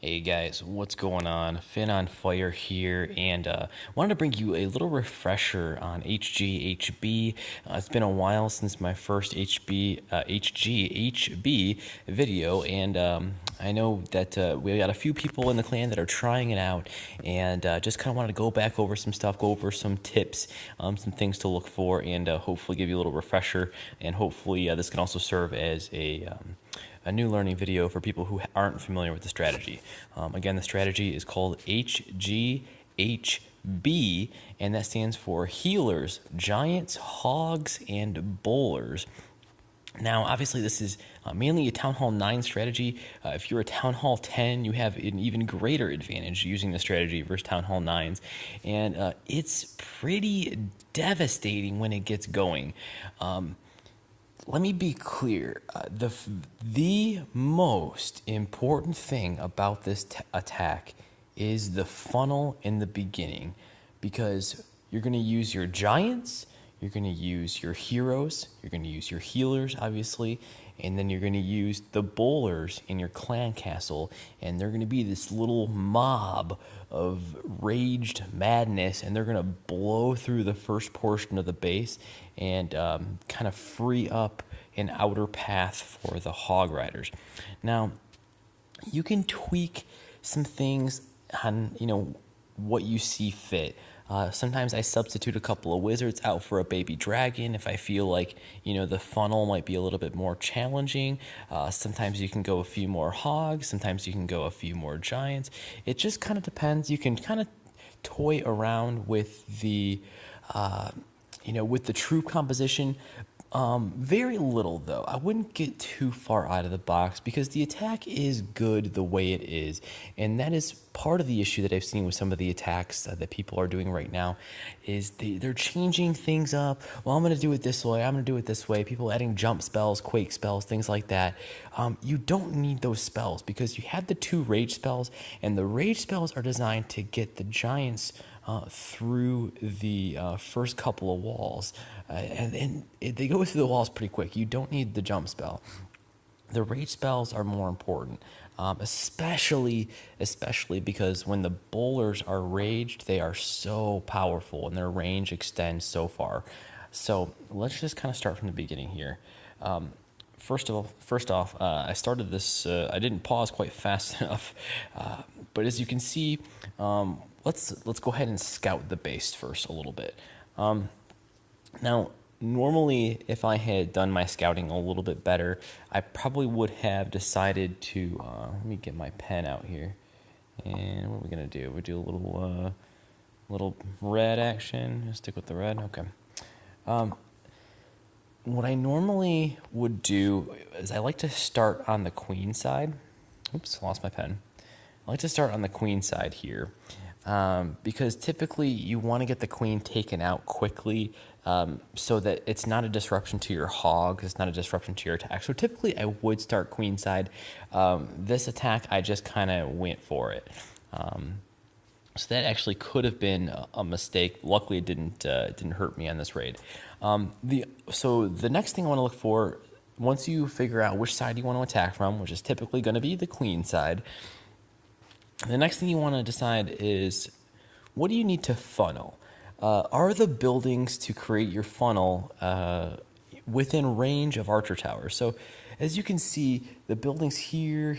Hey guys, what's going on? Finn on Fire here, and wanted to bring you a little refresher on HGHB. It's been a while since my first HGHB video, and I know that we got a few people in the clan that are trying it out, and just kind of wanted to go back over some stuff, go over some tips, some things to look for, and hopefully give you a little refresher, and hopefully this can also serve as a new learning video for people who aren't familiar with the strategy. Again, the strategy is called HGHB, and that stands for Healers, Giants, Hogs, and Bowlers. Now, obviously, this is mainly a Town Hall 9 strategy. If you're a Town Hall 10, you have an even greater advantage using the strategy versus Town Hall 9s. And it's pretty devastating when it gets going. Let me be clear. The most important thing about this attack is the funnel in the beginning, because you're going to use your giants, you're going to use your heroes, you're going to use your healers, obviously, and then you're going to use the bowlers in your clan castle, and they're going to be this little mob of raged madness, and they're going to blow through the first portion of the base and kind of free up an outer path for the hog riders. Now, you can tweak some things on what you see fit. Sometimes I substitute a couple of wizards out for a baby dragon if I feel like the funnel might be a little bit more challenging. Sometimes you can go a few more hogs. Sometimes you can go a few more giants. It just kind of depends. You can kind of toy around with the with the troop composition. Very little though. I wouldn't get too far out of the box because the attack is good the way it is, and that is part of the issue that I've seen with some of the attacks that people are doing right now. Is they're changing things up. Well, I'm going to do it this way. I'm going to do it this way. People adding jump spells, quake spells, things like that. You don't need those spells because you have the two rage spells, and the rage spells are designed to get the giants through the first couple of walls, and they go through the walls pretty quick. You don't need the jump spell. The rage spells are more important, especially because when the bowlers are raged, they are so powerful and their range extends so far. So let's just kind of start from the beginning here. First off, I started this. I didn't pause quite fast enough, but as you can see, let's go ahead and scout the base first a little bit. Now, normally, if I had done my scouting a little bit better, I probably would have decided to. Let me get my pen out here, and what are we gonna do? We do a little red action. Stick with the red. Okay. What I normally would do is I like to start on the queen side. Oops, lost my pen. I like to start on the queen side here, because typically you want to get the queen taken out quickly, so that it's not a disruption to your hogs, it's not a disruption to your attack. So typically I would start queen side. This attack, I just kind of went for it. So that actually could have been a mistake. Luckily, it didn't hurt me on this raid. So the next thing I want to look for, once you figure out which side you want to attack from, which is typically going to be the queen side, the next thing you want to decide is, what do you need to funnel? Are the buildings to create your funnel within range of archer towers? So as you can see, the buildings here,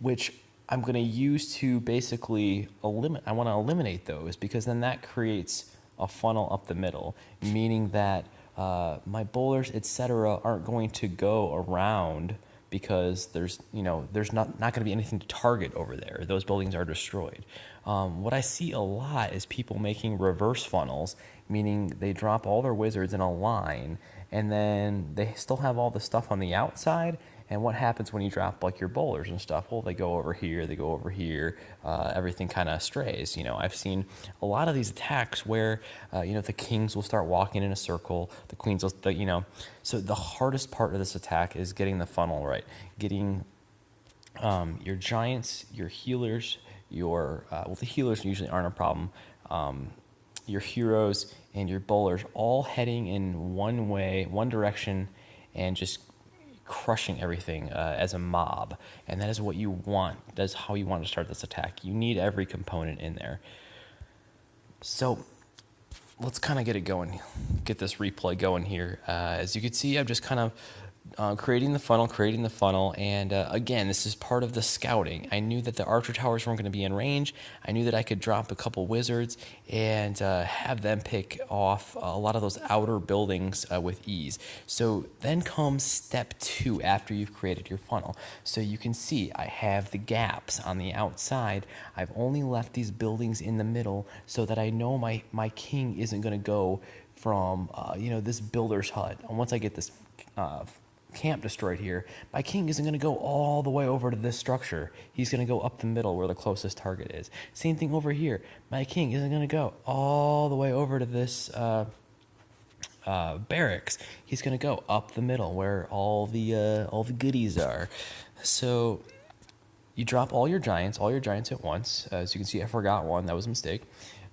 which I'm going to use to basically eliminate. I want to eliminate those because then that creates a funnel up the middle, meaning that my bowlers, etc., aren't going to go around because there's not going to be anything to target over there. Those buildings are destroyed. What I see a lot is people making reverse funnels, meaning they drop all their wizards in a line, and then they still have all the stuff on the outside. And what happens when you drop like your bowlers and stuff? Well, they go over here, everything kind of strays. I've seen a lot of these attacks where, the kings will start walking in a circle, the queens will, so the hardest part of this attack is getting the funnel right, getting your giants, your healers, the healers usually aren't a problem, your heroes and your bowlers all heading in one way, one direction, and just crushing everything as a mob. And that is what you want. That's how you want to start this attack. You need every component in there. So let's kind of get it going, get this replay going here. As you can see, I'm just kind of creating the funnel, and again, this is part of the scouting. I knew that the archer towers weren't going to be in range. I knew that I could drop a couple wizards and have them pick off a lot of those outer buildings with ease. So then comes step 2 after you've created your funnel. So you can see I have the gaps on the outside. I've only left these buildings in the middle so that I know my king isn't going to go from this builder's hut. And once I get this camp destroyed here, my king isn't going to go all the way over to this structure. He's going to go up the middle where the closest target is. Same thing over here. My king isn't going to go all the way over to this barracks. He's going to go up the middle where all the goodies are. So you drop all your giants at once. As you can see, I forgot one. That was a mistake.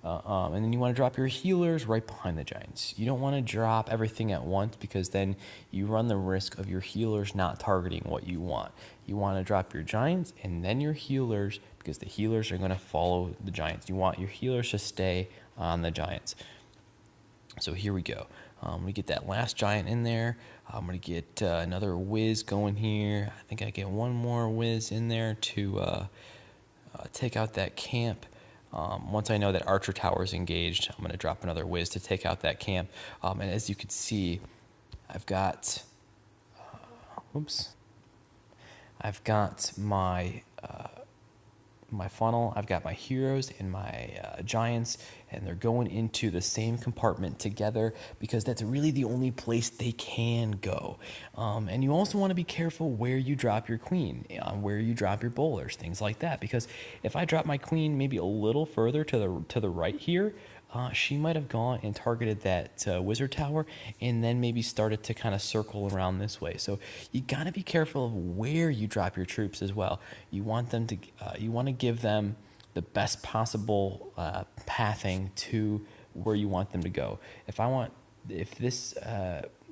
And then you want to drop your healers right behind the giants. You don't want to drop everything at once because then you run the risk of your healers not targeting what you want. You want to drop your giants and then your healers because the healers are going to follow the giants. You want your healers to stay on the giants. So here we go. I'm going to get that last giant in there. I'm going to get another whiz going here. I think I get one more whiz in there to take out that camp. Once I know that archer tower is engaged, I'm going to drop another whiz to take out that camp. And as you can see, I've got, I've got my funnel, I've got my heroes and my giants, and they're going into the same compartment together because that's really the only place they can go. And you also want to be careful where you drop your queen, where you drop your bowlers, things like that. Because if I drop my queen maybe a little further to the right here, she might have gone and targeted that wizard tower and then maybe started to kind of circle around this way. So you got to be careful of where you drop your troops as well. You want them to, you want to give them the best possible pathing to where you want them to go. If this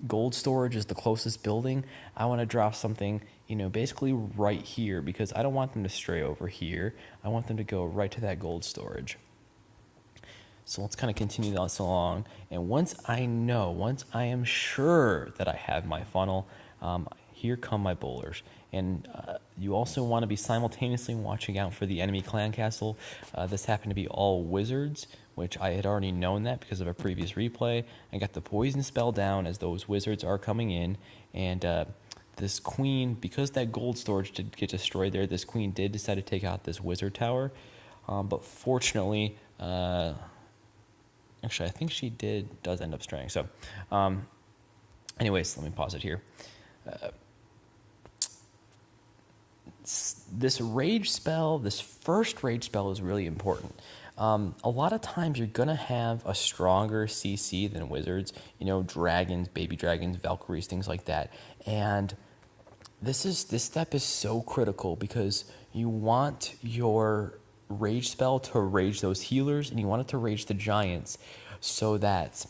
gold storage is the closest building, I want to drop something, basically right here because I don't want them to stray over here. I want them to go right to that gold storage. So let's kind of continue this along. And once I am sure that I have my funnel, here come my bowlers. And you also want to be simultaneously watching out for the enemy clan castle. This happened to be all wizards, which I had already known that because of a previous replay. I got the poison spell down as those wizards are coming in. And this queen, because that gold storage did get destroyed there, this queen did decide to take out this wizard tower. But fortunately, actually, I think she does end up straying. So, anyways, let me pause it here. This rage spell, this first rage spell is really important. A lot of times you're going to have a stronger CC than wizards, dragons, baby dragons, Valkyries, things like that. And this step is so critical because you want your rage spell to rage those healers and you want it to rage the giants so that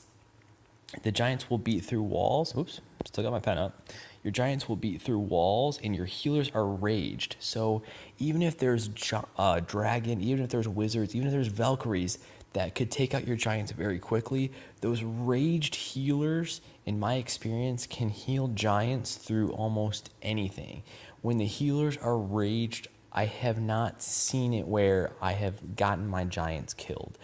the giants will beat through walls. Oops, still got my pen up. Your giants will beat through walls and your healers are raged. So even if there's dragon, even if there's wizards, even if there's Valkyries that could take out your giants very quickly, those raged healers, in my experience, can heal giants through almost anything. When the healers are raged, I have not seen it where I have gotten my giants killed.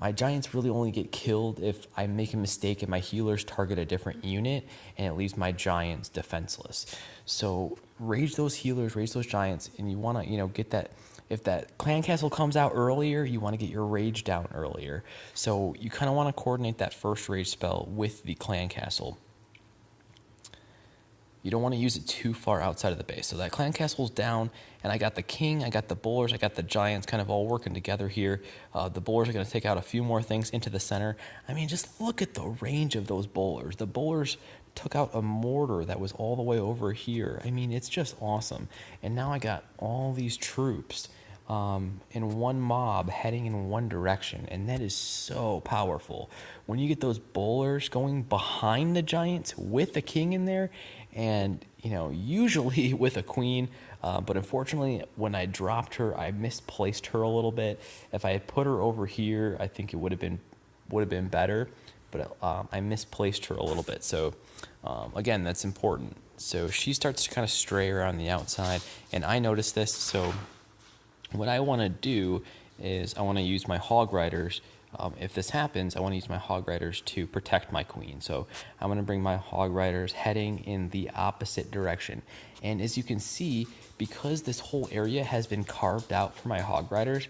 My giants really only get killed if I make a mistake and my healers target a different unit and it leaves my giants defenseless. So rage those healers, rage those giants, and you want to, get that. If that clan castle comes out earlier, you want to get your rage down earlier. So you kind of want to coordinate that first rage spell with the clan castle. You don't want to use it too far outside of the base. So that clan castle's down, and I got the king, I got the bowlers, I got the giants kind of all working together here. The bowlers are going to take out a few more things into the center. I mean, just look at the range of those bowlers. The bowlers took out a mortar that was all the way over here. I mean, it's just awesome. And now I got all these troops in one mob heading in one direction, and that is so powerful. When you get those bowlers going behind the giants with the king in there, and usually with a queen, but unfortunately when I dropped her, I misplaced her a little bit. If I had put her over here, I think it would have been better, but I misplaced her a little bit. So again, that's important. So she starts to kind of stray around the outside, and I noticed this. So what I want to do is I want to use my hog riders. If this happens, I want to use my hog riders to protect my queen. So I'm going to bring my hog riders heading in the opposite direction. And as you can see, because this whole area has been carved out for my hog riders,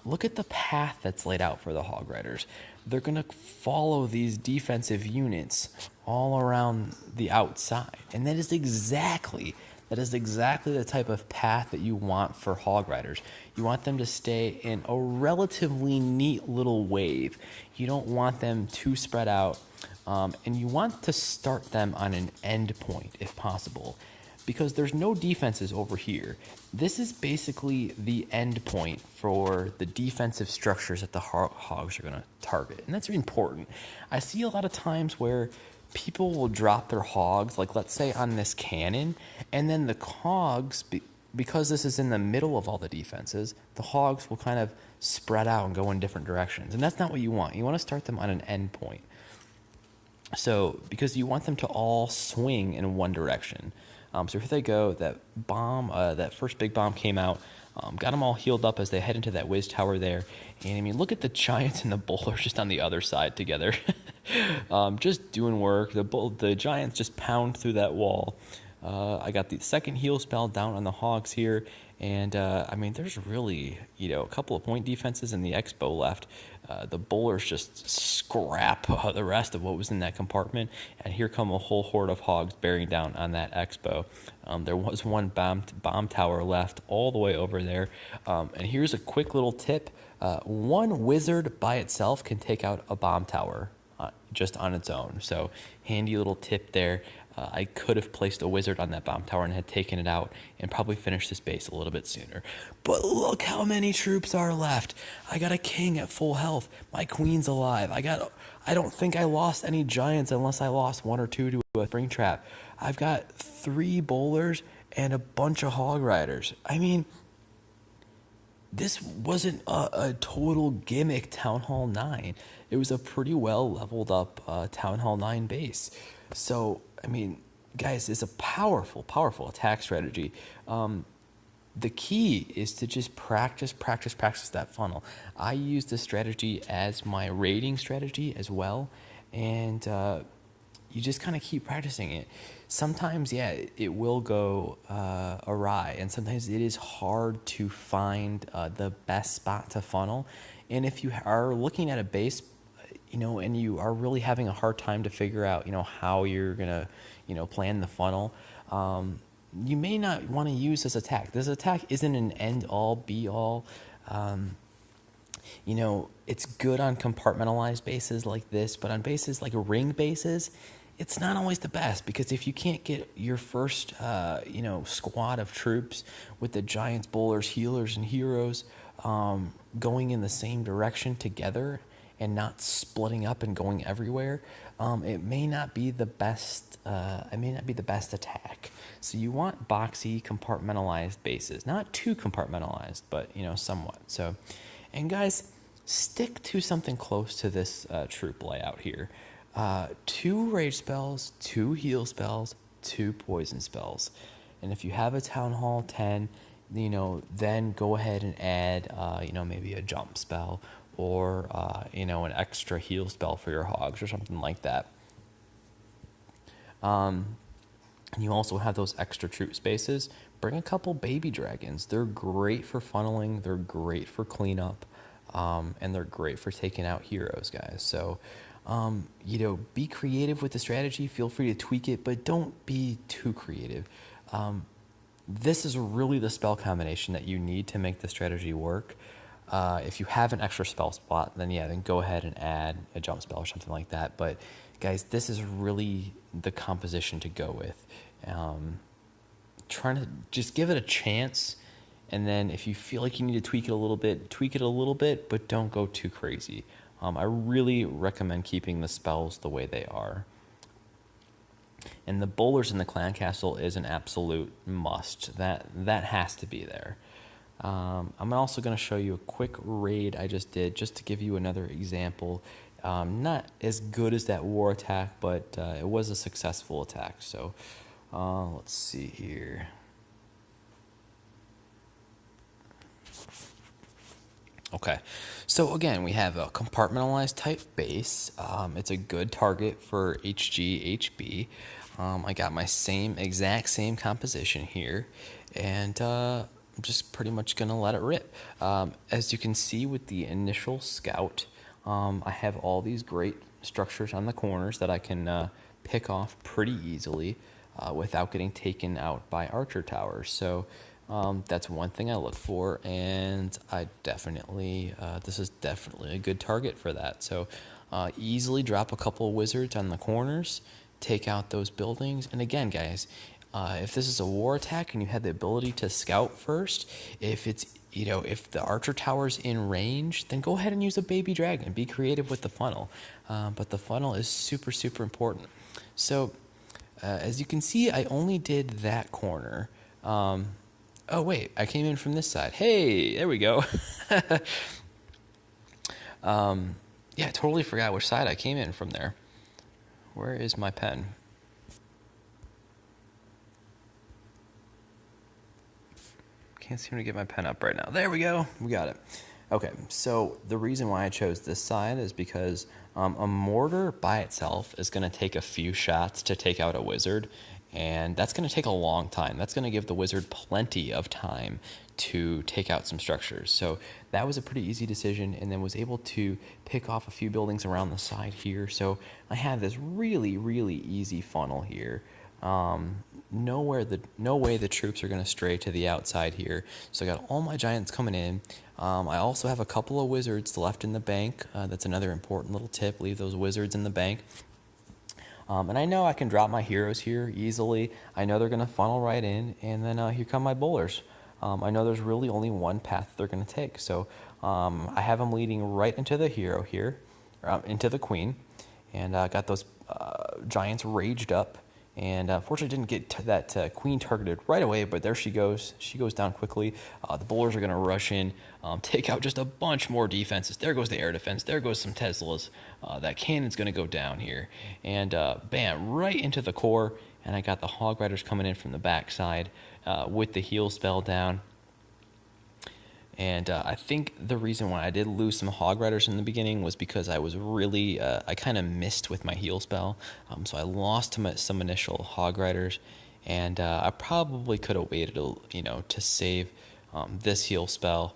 look at the path that's laid out for the hog riders. They're going to follow these defensive units all around the outside. And that is exactly the type of path that you want for hog riders. You want them to stay in a relatively neat little wave. You don't want them too spread out, and you want to start them on an end point if possible, because there's no defenses over here. This is basically the end point for the defensive structures that the hogs are going to target, and that's important. I see a lot of times where people will drop their hogs, like let's say on this cannon, and then the hogs, because this is in the middle of all the defenses, the hogs will kind of spread out and go in different directions, and that's not what you want. You want to start them on an end point. So, because you want them to all swing in one direction. So here they go. That first big bomb came out, got them all healed up as they head into that whiz tower there. And I mean, look at the giants and the bowlers just on the other side together, just doing work. The giants just pound through that wall. I got the second heal spell down on the hogs here. And, I mean, there's really, a couple of point defenses in the expo left. The bowlers just scrap the rest of what was in that compartment. And here come a whole horde of hogs bearing down on that expo. There was one bomb tower left all the way over there. And here's a quick little tip. One wizard by itself can take out a bomb tower just on its own. So handy little tip there. I could have placed a wizard on that bomb tower and had taken it out and probably finished this base a little bit sooner. But look how many troops are left. I got a king at full health. My queen's alive. I don't think I lost any giants unless I lost one or two to a spring trap. I've got 3 bowlers and a bunch of hog riders. I mean, this wasn't a total gimmick Town Hall 9. It was a pretty well leveled up Town Hall 9 base. So, I mean, guys, it's a powerful, powerful attack strategy. The key is to just practice that funnel. I use this strategy as my raiding strategy as well, and you just kind of keep practicing it. Sometimes, yeah, it will go awry, and sometimes it is hard to find the best spot to funnel. And if you are looking at a base, and you are really having a hard time to figure out, how you're gonna, plan the funnel, you may not want to use this attack. This attack isn't an end-all, be-all. It's good on compartmentalized bases like this, but on bases like ring bases, it's not always the best, because if you can't get your first, squad of troops with the giants, bowlers, healers, and heroes going in the same direction together and not splitting up and going everywhere, it may not be the best. Attack. So you want boxy, compartmentalized bases, not too compartmentalized, but somewhat. So, and guys, stick to something close to this troop layout here. 2 rage spells, 2 heal spells, 2 poison spells. And if you have a Town Hall 10, then go ahead and add, maybe a jump spell or, an extra heal spell for your hogs or something like that. And you also have those extra troop spaces. Bring a couple baby dragons. They're great for funneling. They're great for cleanup. And they're great for taking out heroes, guys. So, be creative with the strategy. Feel free to tweak it, but don't be too creative. This is really the spell combination that you need to make the strategy work. If you have an extra spell spot, then go ahead and add a jump spell or something like that. But guys, this is really the composition to go with. Trying to just give it a chance. And then if you feel like you need to tweak it a little bit, but don't go too crazy. I really recommend keeping the spells the way they are. And the bowlers in the clan castle is an absolute must. That has to be there. I'm also going to show you a quick raid I just did, just to give you another example. Not as good as that war attack, but it was a successful attack. So let's see here. Okay, so again, we have a compartmentalized type base. It's a good target for HGHB. I got my exact same composition here, and I'm just pretty much gonna let it rip. As you can see with the initial scout, I have all these great structures on the corners that I can pick off pretty easily without getting taken out by archer towers. So that's one thing I look for, and I definitely, this is definitely a good target for that. So easily drop a couple of wizards on the corners, take out those buildings. And again, guys, if this is a war attack and you have the ability to scout first, if the archer tower's in range, then go ahead and use a baby dragon. Be creative with the funnel. But the funnel is super, super important. So as you can see, I only did that corner. Oh, wait, I came in from this side. Hey, there we go. Yeah, totally forgot which side I came in from there. Where is my pen? Can't seem to get my pen up right now. There we go. We got it. Okay, so the reason why I chose this side is because a mortar by itself is going to take a few shots to take out a wizard, and that's going to take a long time. That's going to give the wizard plenty of time to take out some structures. So that was a pretty easy decision, and then was able to pick off a few buildings around the side here. So I have this really, really easy funnel here. No way the troops are going to stray to the outside here. So I got all my giants coming in. I also have a couple of wizards left in the bank. That's another important little tip. Leave those wizards in the bank. And I know I can drop my heroes here easily. I know they're going to funnel right in, and then here come my bowlers. I know there's really only one path they're going to take. So I have them leading right into the hero here, into the queen. And I got those giants raged up. And fortunately didn't get that queen targeted right away, but there she goes. She goes down quickly. The bowlers are going to rush in, take out just a bunch more defenses. There goes the air defense. There goes some Teslas. That cannon's going to go down here. And bam, right into the core. And I got the Hog Riders coming in from the backside with the heal spell down. And I think the reason why I did lose some Hog Riders in the beginning was because I was really, I kind of missed with my heal spell. So I lost some initial Hog Riders, and I probably could have waited, to save this heal spell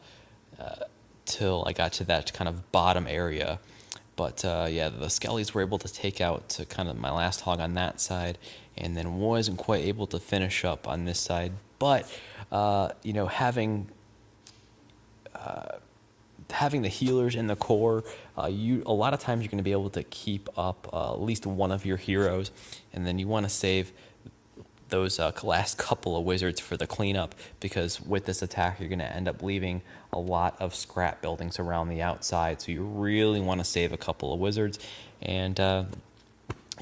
till I got to that kind of bottom area. But yeah, the Skellies were able to take out kind of my last hog on that side, and then wasn't quite able to finish up on this side. But, having the healers in the core, a lot of times you're going to be able to keep up at least one of your heroes, and then you want to save those last couple of wizards for the cleanup, because with this attack you're going to end up leaving a lot of scrap buildings around the outside, so you really want to save a couple of wizards. And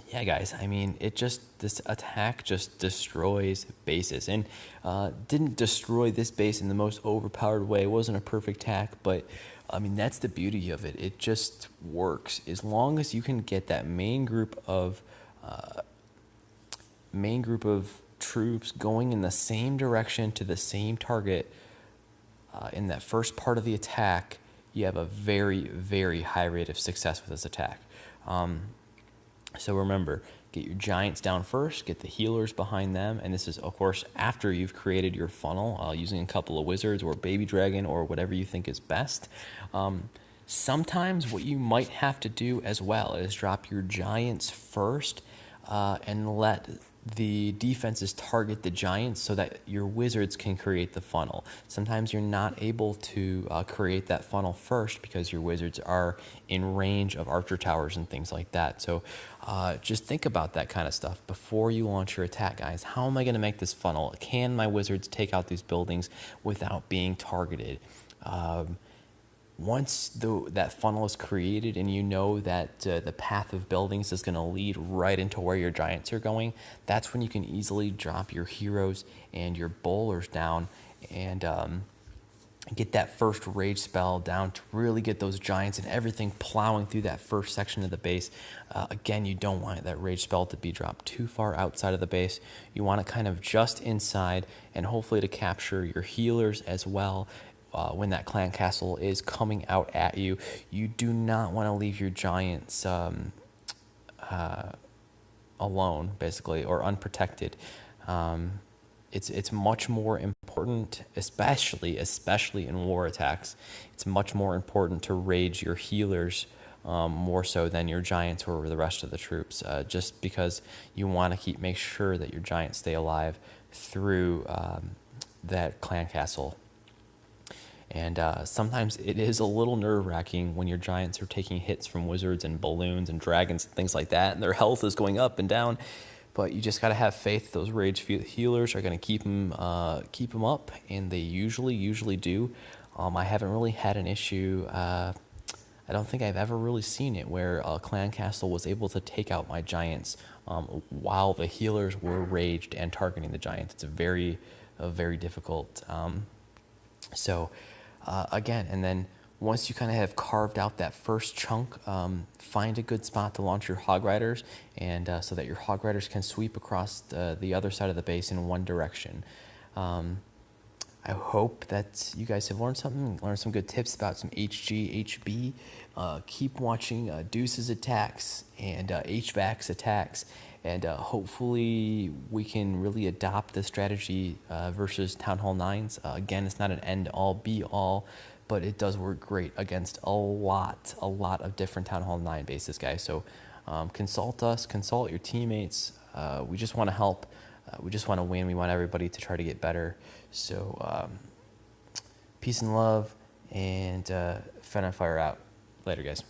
yeah, guys, I mean, this attack just destroys bases, and didn't destroy this base in the most overpowered way. It wasn't a perfect attack, but I mean, that's the beauty of it. It just works as long as you can get that main group of troops going in the same direction to the same target. In that first part of the attack, you have a very, very high rate of success with this attack. So remember, get your giants down first, get the healers behind them, and this is, of course, after you've created your funnel using a couple of wizards or baby dragon or whatever you think is best. Sometimes what you might have to do as well is drop your giants first and let the defenses target the giants so that your wizards can create the funnel. Sometimes you're not able to create that funnel first because your wizards are in range of archer towers and things like that. So just think about that kind of stuff before you launch your attack, guys. How am I going to make this funnel? Can my wizards take out these buildings without being targeted? Once that funnel is created and you know that the path of buildings is going to lead right into where your giants are going, that's when you can easily drop your heroes and your bowlers down and get that first rage spell down to really get those giants and everything plowing through that first section of the base. Again, you don't want that rage spell to be dropped too far outside of the base. You want it kind of just inside, and hopefully to capture your healers as well. When that clan castle is coming out at you, you do not want to leave your giants alone, basically, or unprotected. It's much more important, especially in war attacks. It's much more important to rage your healers more so than your giants or the rest of the troops, just because you want to make sure that your giants stay alive through that clan castle. And sometimes it is a little nerve-wracking when your giants are taking hits from wizards and balloons and dragons and things like that, and their health is going up and down. But you just got to have faith those rage healers are going to keep them up, and they usually do. I haven't really had an issue. I don't think I've ever really seen it where a clan castle was able to take out my giants while the healers were raged and targeting the giants. It's very difficult. Again, and then once you kind of have carved out that first chunk, find a good spot to launch your hog riders, and so that your hog riders can sweep across the other side of the base in one direction. I hope that you guys have learned some good tips about some HGHB. Keep watching Deuce's attacks and HVAC's attacks, and hopefully we can really adopt the strategy versus Town Hall 9s. Again, it's not an end-all, be-all, but it does work great against a lot of different Town Hall 9 bases, guys. So consult us, consult your teammates. We just want to help. We just want to win. We want everybody to try to get better. So peace and love, and Fen and Fire out. Later, guys.